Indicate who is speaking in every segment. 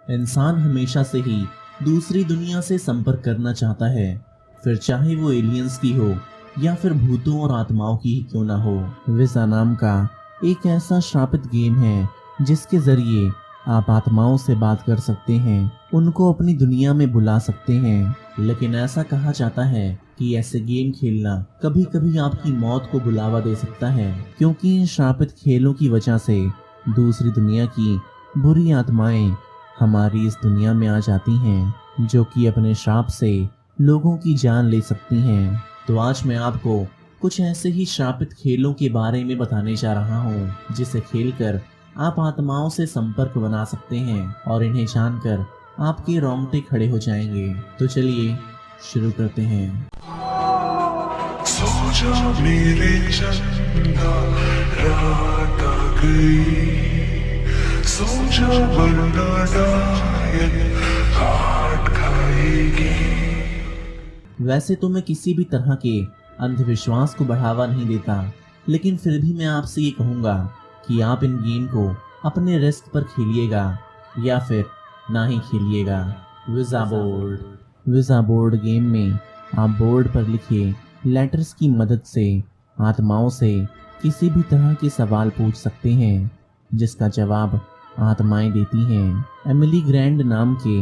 Speaker 1: इंसान हमेशा से ही दूसरी दुनिया से संपर्क करना चाहता है, फिर चाहे वो एलियंस की हो या फिर भूतों और आत्माओं की ही क्यों ना हो। विजा नाम का एक ऐसा श्रापित गेम है जिसके जरिए आप आत्माओं से बात कर सकते हैं, उनको अपनी दुनिया में बुला सकते हैं। लेकिन ऐसा कहा जाता है कि ऐसे गेम खेलना कभी कभी आपकी मौत को बुलावा दे सकता है, क्योंकि इन श्रापित खेलों की वजह से दूसरी दुनिया की बुरी आत्माएं हमारी इस दुनिया में आ जाती हैं, जो कि अपने श्राप से लोगों की जान ले सकती हैं। तो आज मैं आपको कुछ ऐसे ही श्रापित खेलों के बारे में बताने जा रहा हूँ, जिसे खेलकर आप आत्माओं से संपर्क बना सकते हैं और इन्हें जानकर आपके रोंगटे खड़े हो जाएंगे। तो चलिए शुरू करते हैं।
Speaker 2: सो जा मेरे चंदा, रात आ गई। सो जा वरना डायन काट खाएगी।
Speaker 1: वैसे तो मैं किसी भी तरह के अंधविश्वास को बढ़ावा नहीं देता, लेकिन फिर भी मैं आपसे ये कहूँगा कि आप इन गेम को अपने रिस्क पर खेलिएगा या फिर ना ही खेलिएगा। विजा बोर्ड गेम में आप बोर्ड पर लिखे लेटर्स की मदद से आत्माओं से किसी भी तरह के सवाल पूछ सकते हैं, जिसका जवाब आत्माएं देती हैं। एमिली ग्रैंड नाम के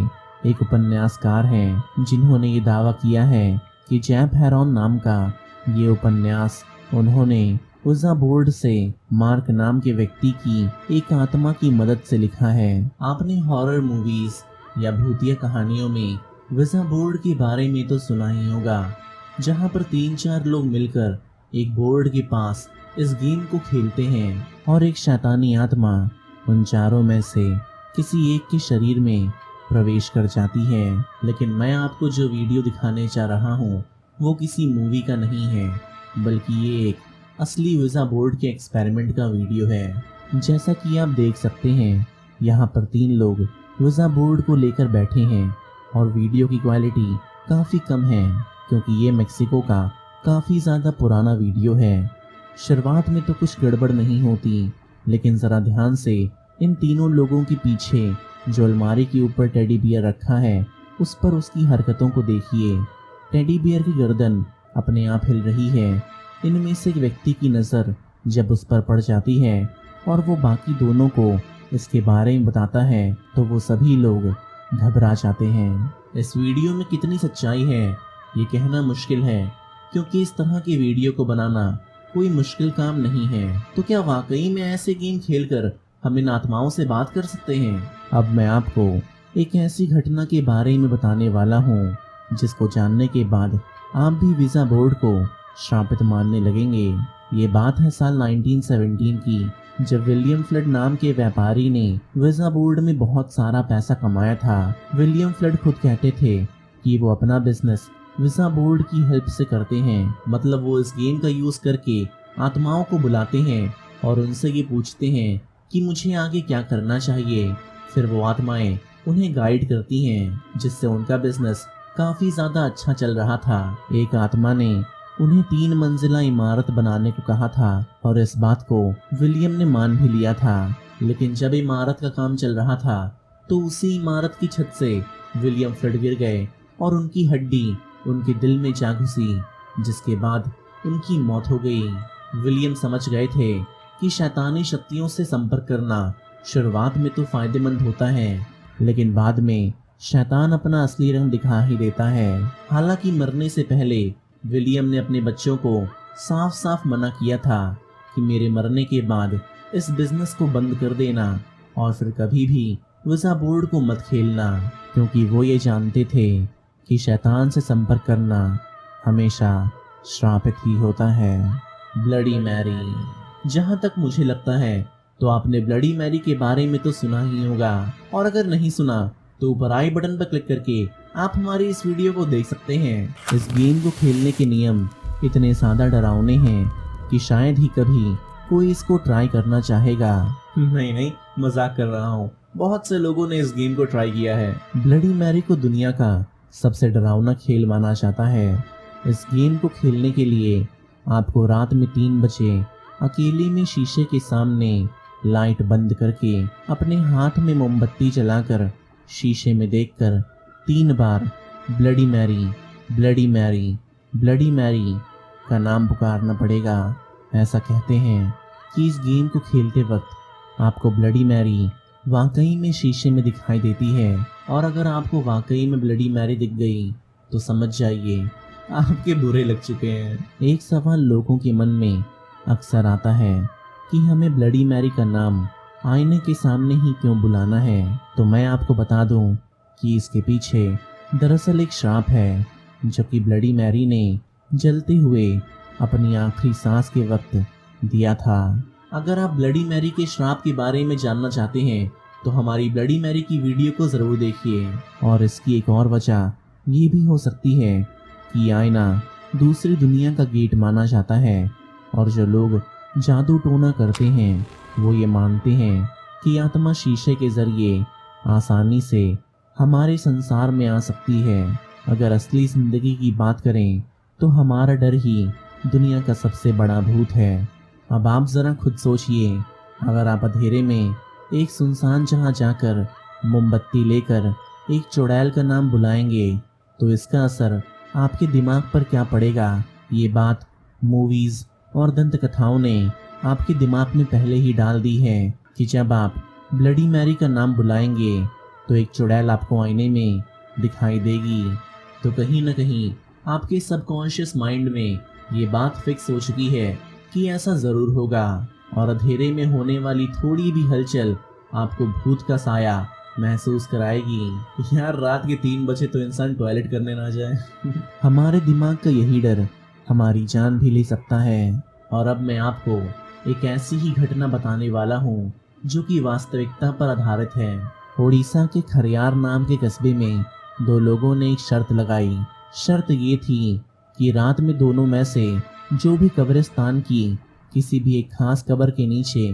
Speaker 1: एक उपन्यासकार हैं, जिन्होंने ये दावा किया है कि जैप हेरॉन नाम का ये उपन्यास उन्होंने विजा बोर्ड से मार्क नाम के व्यक्ति की एक आत्मा की मदद से लिखा है। आपने हॉरर मूवीज या भूतिया कहानियों में विजा बोर्ड के बारे में तो सुना ही होगा, जहां पर 3-4 लोग मिलकर एक बोर्ड के पास इस गेम को खेलते हैं और एक शैतानी आत्मा उन चारों में से किसी एक के शरीर में प्रवेश कर जाती है। लेकिन मैं आपको जो वीडियो दिखाने जा रहा हूँ वो किसी मूवी का नहीं है, बल्कि ये एक असली विजा बोर्ड के एक्सपेरिमेंट का वीडियो है। जैसा कि आप देख सकते हैं, यहाँ पर 3 लोग विजा बोर्ड को लेकर बैठे हैं और वीडियो की क्वालिटी काफ़ी कम है, क्योंकि ये मेक्सिको का काफ़ी ज़्यादा पुराना वीडियो है। शुरुआत में तो कुछ गड़बड़ नहीं होती, लेकिन ज़रा ध्यान से इन तीनों लोगों के पीछे जो अलमारी के ऊपर टेडी बियर रखा है उस पर उसकी हरकतों को देखिए। टेडी बियर की गर्दन अपने आप हिल रही है। इनमें से एक व्यक्ति की नज़र जब उस पर पड़ जाती है और वो बाकी दोनों को इसके बारे में बताता है, तो वो सभी लोग घबरा जाते हैं। इस वीडियो में कितनी सच्चाई है ये कहना मुश्किल है, क्योंकि इस तरह के वीडियो को बनाना कोई मुश्किल काम नहीं है। तो क्या वाकई में ऐसे गेम खेलकर हम इन आत्माओं से बात कर सकते हैं? अब मैं आपको एक ऐसी घटना के बारे में बताने वाला हूँ, जिसको जानने के बाद आप भी विजा बोर्ड को श्रापित मानने लगेंगे। ये बात है साल 1917 की, जब विलियम फ्लड नाम के व्यापारी ने विजा बोर्ड में बहुत सारा पैसा कमाया था। विलियम फ्लड खुद कहते थे कि वो अपना बिजनेस विजा बोर्ड की हेल्प से करते हैं, मतलब वो इस गेम का यूज करके आत्माओं को बुलाते हैं और उनसे ये पूछते हैं कि मुझे आगे क्या करना चाहिए। फिर वो आत्माएं उन्हें गाइड करती हैं, जिससे उनका बिजनेस काफी ज्यादा अच्छा चल रहा था। एक आत्मा ने उन्हें 3 मंजिला इमारत बनाने को कहा था और इस बात को विलियम ने मान भी लिया था। लेकिन जब इमारत का काम चल रहा था तो उसी इमारत की छत से विलियम फ्लड गिर गए और उनकी हड्डी उनके दिल में जा घुसी, जिसके बाद उनकी मौत हो गई। विलियम समझ गए थे कि शैतानी शक्तियों से संपर्क करना शुरुआत में तो फायदेमंद होता है, लेकिन बाद में शैतान अपना असली रंग दिखा ही देता है। हालांकि मरने से पहले विलियम ने अपने बच्चों को साफ साफ मना किया था कि मेरे मरने के बाद इस बिजनेस को बंद कर देना और फिर कभी भी विजा बोर्ड को मत खेलना, क्योंकि वो ये जानते थे कि शैतान से संपर्क करना हमेशा श्रापित ही होता है। Bloody Mary. जहाँ तक मुझे लगता है तो आपने ब्लडी मैरी के बारे में तो सुना ही होगा, और अगर नहीं सुना तो ऊपर आई बटन पर क्लिक करके आप हमारी इस वीडियो को देख सकते हैं। इस गेम को खेलने के नियम इतने ज्यादा डरावने हैं कि शायद ही कभी कोई इसको ट्राई करना चाहेगा। नहीं, मजाक कर रहा हूँ। बहुत से लोगों ने इस गेम को ट्राई किया है। ब्लडी मैरी को दुनिया का सबसे डरावना खेल माना जाता है। इस गेम को खेलने के लिए आपको रात में 3 बजे अकेले में शीशे के सामने लाइट बंद करके अपने हाथ में मोमबत्ती जलाकर शीशे में देखकर 3 बार bloody Mary, bloody Mary, bloody Mary का नाम पुकारना पड़ेगा। ऐसा कहते हैं कि इस गेम को खेलते वक्त आपको ब्लडी मैरी वाकई में शीशे में दिखाई देती है, और अगर आपको वाकई में ब्लडी मैरी दिख गई तो समझ जाइए आपके बुरे लग चुके हैं। एक सवाल लोगों के मन में अक्सर आता है कि हमें ब्लडी मैरी का नाम आईने के सामने ही क्यों बुलाना है। तो मैं आपको बता दूं कि इसके पीछे दरअसल एक श्राप है जो कि ब्लडी मैरी ने जलते हुए अपनी आखिरी सांस के वक्त दिया था। अगर आप ब्लडी मैरी के श्राप के बारे में जानना चाहते हैं तो हमारी ब्लडी मैरी की वीडियो को ज़रूर देखिए। और इसकी एक और वजह ये भी हो सकती है कि आईना दूसरी दुनिया का गेट माना जाता है, और जो लोग जादू टोना करते हैं वो ये मानते हैं कि आत्मा शीशे के ज़रिए आसानी से हमारे संसार में आ सकती है। अगर असली ज़िंदगी की बात करें तो हमारा डर ही दुनिया का सबसे बड़ा भूत है। अब आप ज़रा खुद सोचिए, अगर आप अंधेरे में एक सुनसान जगह जाकर मोमबत्ती लेकर एक चुड़ैल का नाम बुलाएंगे तो इसका असर आपके दिमाग पर क्या पड़ेगा। ये बात मूवीज़ और दंत कथाओं ने आपके दिमाग में पहले ही डाल दी है कि जब आप ब्लडी मैरी का नाम बुलाएंगे तो एक चुड़ैल आपको आईने में दिखाई देगी। तो कहीं ना कहीं आपके सबकॉन्शियस माइंड में ये बात फिक्स हो चुकी है कि ऐसा ज़रूर होगा, और अंधेरे में होने वाली थोड़ी भी हलचल आपको भूत का साया महसूस कराएगी। यार रात के 3 बजे तो इंसान टॉयलेट करने ना जाए। हमारे दिमाग का यही डर हमारी जान भी ले सकता है। और अब मैं आपको एक ऐसी ही घटना बताने वाला हूँ जो कि वास्तविकता पर आधारित है। उड़ीसा के खरियार नाम के कस्बे में 2 लोगों ने एक शर्त लगाई। शर्त ये थी कि रात में दोनों में से जो भी कब्रिस्तान की किसी भी एक खास कब्र के नीचे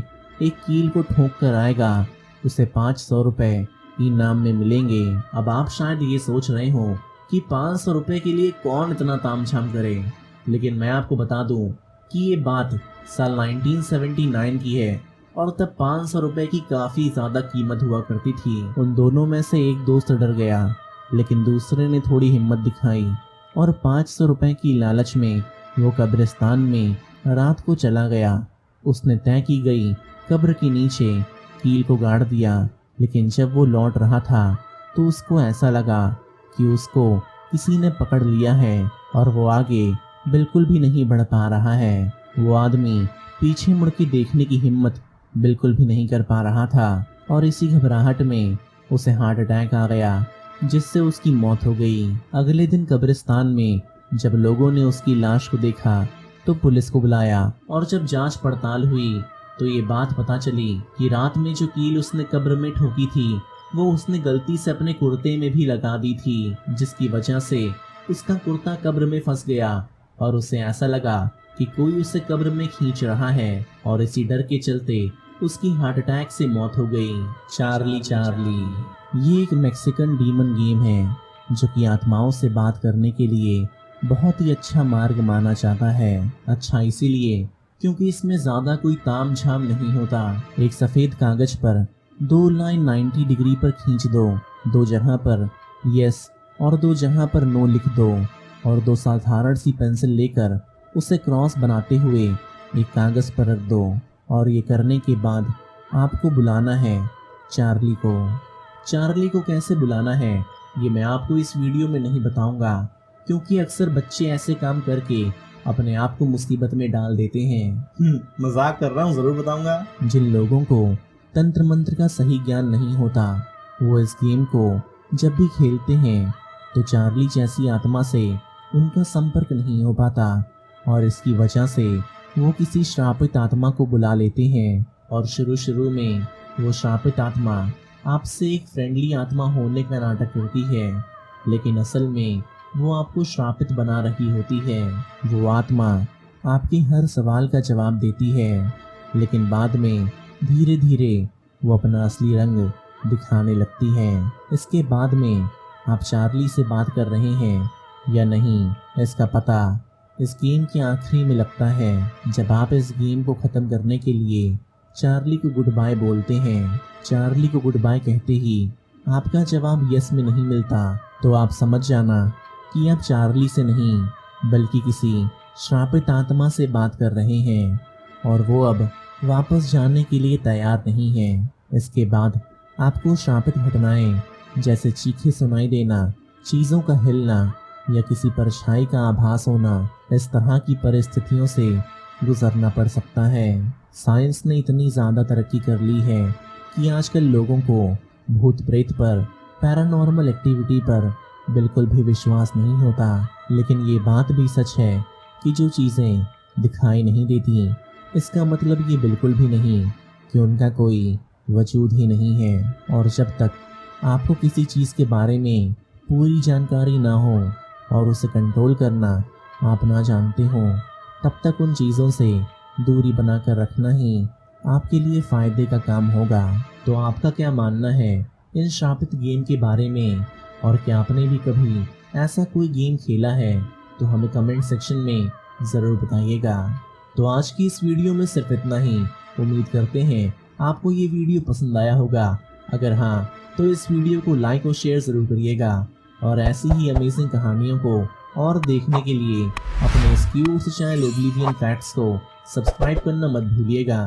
Speaker 1: एक कील को ठोक कर आएगा उसे 500 रुपये इनाम में मिलेंगे। अब आप शायद ये सोच रहे हो कि 500 रुपये के लिए कौन इतना तामझाम करे, लेकिन मैं आपको बता दूं कि ये बात साल 1979 की है, और तब 500 रुपये की काफ़ी ज़्यादा कीमत हुआ करती थी। उन दोनों में से एक दोस्त डर गया, लेकिन दूसरे ने थोड़ी हिम्मत दिखाई और 500 रुपये की लालच में वो कब्रिस्तान में रात को चला गया। उसने तय की गई कब्र के नीचे कील को गाड़ दिया, लेकिन जब वो लौट रहा था तो उसको ऐसा लगा कि उसको किसी ने पकड़ लिया है और वो आगे बिल्कुल भी नहीं बढ़ पा रहा है। वो आदमी पीछे मुड़ के देखने की हिम्मत बिल्कुल भी नहीं कर पा रहा था, और इसी घबराहट में उसे हार्ट अटैक आ गया, जिससे उसकी मौत हो गई। अगले दिन कब्रिस्तान में जब लोगों ने उसकी लाश को देखा तो पुलिस को बुलाया, और जब जांच पड़ताल हुई तो ये बात पता चली कि रात में जो कील उसने कब्र में ठोकी थी वो उसने गलती से अपने कुर्ते में भी लगा दी थी, जिसकी वजह से उसका कुर्ता कब्र में फंस गया और उसे ऐसा लगा कि कोई उसे कब्र में खींच रहा है, और इसी डर के चलते उसकी हार्ट अटैक से मौत हो गई। चार्ली चार्ली ये एक मैक्सिकन डीमन गेम है जो कि आत्माओं से बात करने के लिए बहुत ही अच्छा मार्ग माना जाता है। अच्छा इसीलिए क्योंकि इसमें ज़्यादा कोई ताम झाम नहीं होता। एक सफ़ेद कागज पर 2 लाइन 90 डिग्री पर खींच दो, 2 जगह पर यस और 2 जगह पर नो लिख दो, और 2 साधारण सी पेंसिल लेकर उसे क्रॉस बनाते हुए एक कागज़ पर रख दो, और ये करने के बाद आपको बुलाना है चार्ली को। चार्ली को कैसे बुलाना है ये मैं आपको इस वीडियो में नहीं बताऊंगा, क्योंकि अक्सर बच्चे ऐसे काम करके अपने आप को मुसीबत में डाल देते हैं। मजाक कर रहा हूँ, ज़रूर बताऊंगा। जिन लोगों को तंत्र मंत्र का सही ज्ञान नहीं होता वो इस गेम को जब भी खेलते हैं तो चार्ली जैसी आत्मा से उनका संपर्क नहीं हो पाता, और इसकी वजह से वो किसी श्रापित आत्मा को बुला लेते हैं, और शुरू में वो श्रापित आत्मा आपसे एक फ्रेंडली आत्मा होने का नाटक करती है, लेकिन असल में वो आपको श्रापित बना रही होती है। वो आत्मा आपके हर सवाल का जवाब देती है, लेकिन बाद में धीरे धीरे वो अपना असली रंग दिखाने लगती है। इसके बाद में आप चार्ली से बात कर रहे हैं या नहीं, इसका पता इस गेम के आखिरी में लगता है, जब आप इस गेम को ख़त्म करने के लिए चार्ली को गुड बाय बोलते हैं। चार्ली को गुड बाय कहते ही आपका जवाब यस में नहीं मिलता तो आप समझ जाना कि आप चार्ली से नहीं बल्कि किसी श्रापित आत्मा से बात कर रहे हैं और वो अब वापस जाने के लिए तैयार नहीं है। इसके बाद आपको श्रापित घटनाएं जैसे चीखें सुनाई देना, चीज़ों का हिलना या किसी परछाई का आभास होना, इस तरह की परिस्थितियों से गुजरना पड़ सकता है। साइंस ने इतनी ज़्यादा तरक्की कर ली है कि आजकल लोगों को भूत प्रेत पर, पैरानॉर्मल एक्टिविटी पर बिल्कुल भी विश्वास नहीं होता। लेकिन ये बात भी सच है कि जो चीज़ें दिखाई नहीं देती इसका मतलब ये बिल्कुल भी नहीं कि उनका कोई वजूद ही नहीं है। और जब तक आपको किसी चीज़ के बारे में पूरी जानकारी ना हो और उसे कंट्रोल करना आप ना जानते हो, तब तक उन चीज़ों से दूरी बनाकर रखना ही आपके लिए फ़ायदे का काम होगा। तो आपका क्या मानना है इन श्रापित गेम के बारे में, और क्या आपने भी कभी ऐसा कोई गेम खेला है? तो हमें कमेंट सेक्शन में ज़रूर बताइएगा। तो आज की इस वीडियो में सिर्फ इतना ही। उम्मीद करते हैं आपको ये वीडियो पसंद आया होगा। अगर हाँ तो इस वीडियो को लाइक और शेयर ज़रूर करिएगा और ऐसी ही अमेजिंग कहानियों को और देखने के लिए अपने इस क्यूट चैनल ओब्लिवियन फैक्ट्स को सब्सक्राइब करना मत भूलिएगा।